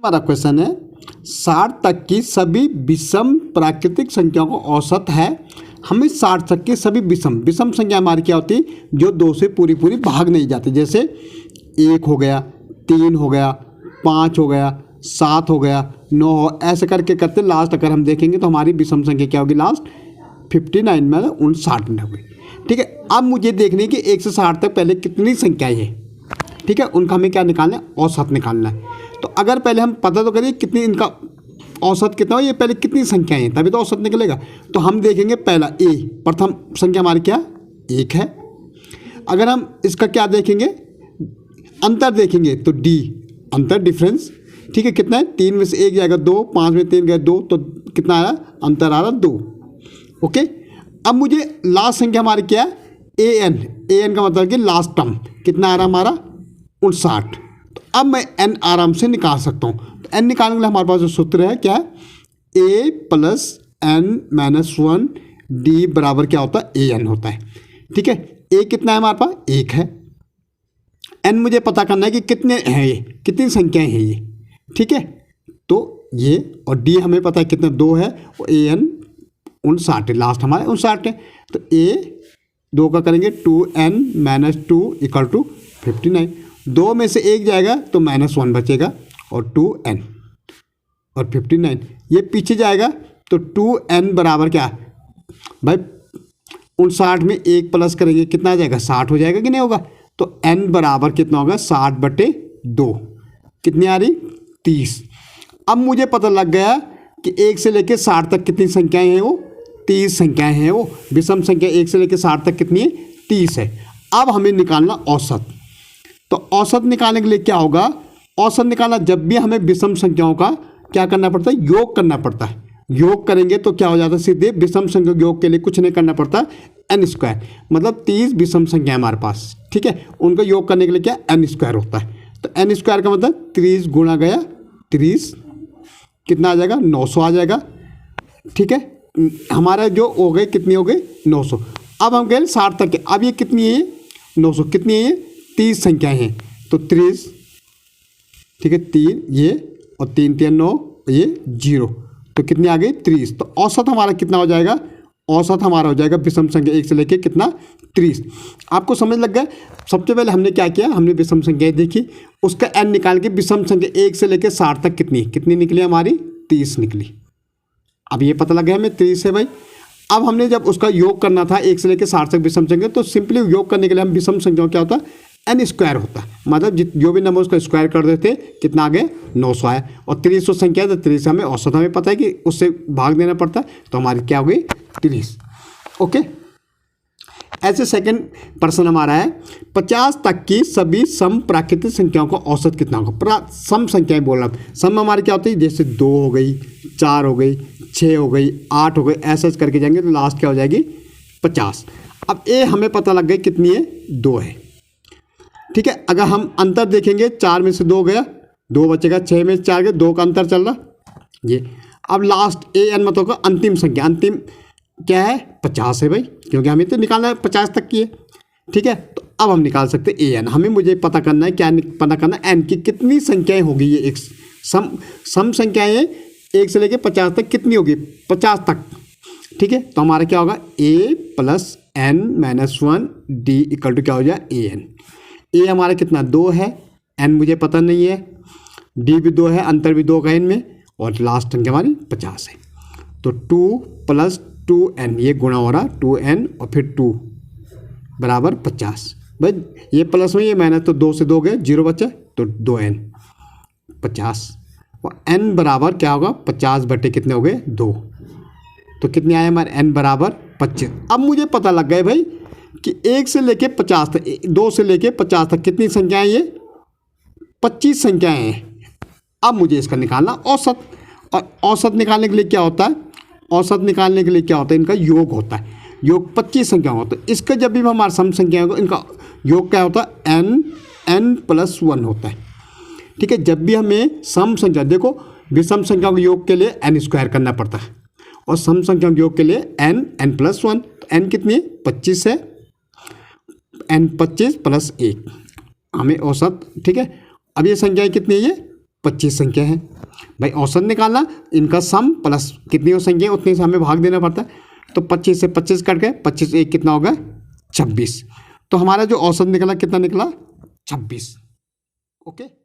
हमारा क्वेश्चन है 60 तक की सभी विषम प्राकृतिक संख्याओं का औसत है। हमें 60 तक की सभी विषम संख्या हमारी क्या होती है, जो 2 से पूरी भाग नहीं जाती। जैसे 1 हो गया, 3 हो गया, 5 हो गया, 7 हो गया, 9 हो, ऐसे करके करते लास्ट अगर हम देखेंगे तो हमारी विषम संख्या क्या होगी, लास्ट 59 में 59 में होगी। ठीक है, अब मुझे देखने की 1 से 60 तक पहले कितनी संख्याएँ हैं। ठीक है, उनका हमें क्या निकालना है, औसत निकालना है। तो अगर पहले हम पता तो करिए कितनी इनका औसत कितना हो, ये पहले कितनी संख्याएं हैं तभी तो औसत निकलेगा। तो हम देखेंगे पहला ए, प्रथम संख्या हमारी क्या 1 है। अगर हम इसका क्या देखेंगे, अंतर देखेंगे तो डी, अंतर डिफरेंस। ठीक है, कितना है, 3 में से 1 जाएगा 2, 5 में 3 गए 2, तो कितना आ रहा, अंतर आ रहा 2। ओके, अब मुझे लास्ट संख्या हमारी क्या है, ए एन का मतलब कि लास्ट टर्म कितना आ रहा हमारा 59। तो अब मैं एन आराम से निकाल सकता हूँ। तो एन निकालने के लिए हमारे पास जो सूत्र है क्या है, ए प्लस एन माइनस 1 डी बराबर क्या होता है, ए एन होता है। ठीक है, ए कितना है हमारे पास, 1 है। एन मुझे पता करना है कि कितने हैं, ये कितनी संख्याएं हैं ये। ठीक है, तो ये और डी हमें पता है कितने 2 है, और ए एन 59 है, लास्ट हमारे 59 है। तो ए 2 का करेंगे 2n माइनस 2 इक्वल टू 59। 2 में से 1 जाएगा तो -1 बचेगा और 2n और 59 ये पीछे जाएगा तो 2n बराबर क्या भाई 59 में 1 प्लस करेंगे कितना आ जाएगा, 60 हो जाएगा कि नहीं होगा। तो n बराबर कितना होगा, 60/2 कितनी आ रही, 30। अब मुझे पता लग गया कि 1 से लेकर 60 तक कितनी संख्याएं हैं, वो 30 संख्याएं हैं। वो विषम संख्या 1 से लेकर 60 तक कितनी है, 30 है। अब हमें निकालना औसत। तो औसत निकालने के लिए क्या होगा, औसत निकालना जब भी हमें विषम संख्याओं का क्या करना पड़ता है, योग करना पड़ता है। योग करेंगे तो क्या हो जाता है, सीधे विषम संख्या योग के लिए कुछ नहीं करना पड़ता, n², मतलब 30 विषम संख्या है हमारे पास। ठीक है, उनका योग करने के लिए क्या n² होता है। तो n² का मतलब 30 गुणा गया 30 कितना आ जाएगा, 900 आ जाएगा। ठीक है, हमारा जो हो गए कितनी हो गई, 900। अब हम गए 60 तक के, अब ये कितनी है, 900 कितनी है, ये 30 संख्याएं हैं। तो 30, ठीक है, 3 ये और 3 3 9 ये 0, तो कितनी आ गई, 30। तो औसत हमारा कितना हो जाएगा, औसत हमारा हो जाएगा विषम संख्या 1 से लेके कितना, 30। आपको समझ लग गया। सबसे पहले हमने क्या किया, हमने विषम संख्या देखी, उसका n निकाल के विषम संख्या 1 से लेके 60 तक कितनी निकली हमारी, 30 निकली। अब ये पता लग गया हमें 30 है भाई। अब हमने जब उसका योग करना था 1 से लेकर 60 तक विषम संख्या, तो सिंपली योग करने के लिए हम विषम संख्या क्या होता है, n² होता है, मतलब जो भी नंबर उसका स्क्वायर कर देते कितना आ गया, 900 आया। और 300 संख्या है तो 30 हमें औसत हमें पता है कि उससे भाग देना पड़ता है, तो हमारी क्या हो गई, 30। ओके, ऐसे सेकंड प्रश्न हमारा है 50 तक की सभी सम प्राकृतिक संख्याओं का औसत कितना होगा। सम संख्याएं बोल रहा हूँ, सम हमारी क्या होती है, जैसे 2 हो गई, 4 हो गई, 6 हो गई, 8 हो गई, ऐसे करके जाएंगे तो लास्ट क्या हो जाएगी, 50। अब ए हमें पता लग गई कितनी है, 2 है। ठीक है, अगर हम अंतर देखेंगे 4 में से 2 गया, 2 बचेगा, 6 में से 4 गया, 2 का अंतर चल रहा ये। अब लास्ट ए एन मतलब का अंतिम संख्या, अंतिम क्या है, 50 है भाई, क्योंकि हमें तो निकालना है 50 तक की है। ठीक है, तो अब हम निकाल सकते हैं ए एन। हमें मुझे पता करना है, क्या पता करना है, एन की कितनी संख्याएं होगी, ये एक सम संख्याएं 1 से लेकर 50 तक कितनी होगी, 50 तक। ठीक है, तो हमारा क्या होगा, a plus n minus 1 d equal to क्या हो जाए, ए एन। ए हमारा कितना, 2 है, n मुझे पता नहीं है, डी भी 2 है, अंतर भी 2 का इनमें, और लास्ट संख्या हमारी 50 है। तो 2 प्लस 2n ये गुणा हो रहा, 2n और फिर 2 बराबर 50। भाई ये प्लस में ये माइनस, तो 2 से 2 गए, 0 बचा, तो 2n 50, और n बराबर क्या होगा, 50 बटे कितने हो गए, 2। तो कितने आए हमारे, n बराबर 25। अब मुझे पता लग गया भाई कि 1 से लेके 50 तक, 2 से लेके 50 तक कितनी संख्याएं, ये 25 संख्याएं हैं। अब मुझे इसका निकालना औसत, और औसत निकालने के लिए क्या होता है, औसत निकालने के लिए क्या होता है, इनका योग होता है। योग 25 संख्या होता है, इसका जब भी हमारा सम संख्या होगा, इनका योग क्या होता है, n प्लस 1 होता है। ठीक है, जब भी हमें सम संख्या, देखो विषम संख्या के योग के लिए n² करना पड़ता है, और सम संख्या के योग के लिए n प्लस 1। तो n कितनी है, 25 है, n 25 प्लस 1 हमें औसत। ठीक है, अब ये संख्याएं कितनी है, ये 25 संख्या है। भाई औसत निकालना, इनका सम प्लस कितनी हो संख्या उतनी से हमें भाग देना पड़ता है। तो 25 से 25 कट गए, 25 एक कितना होगा 26। तो हमारा जो औसत निकला कितना निकला 26। ओके।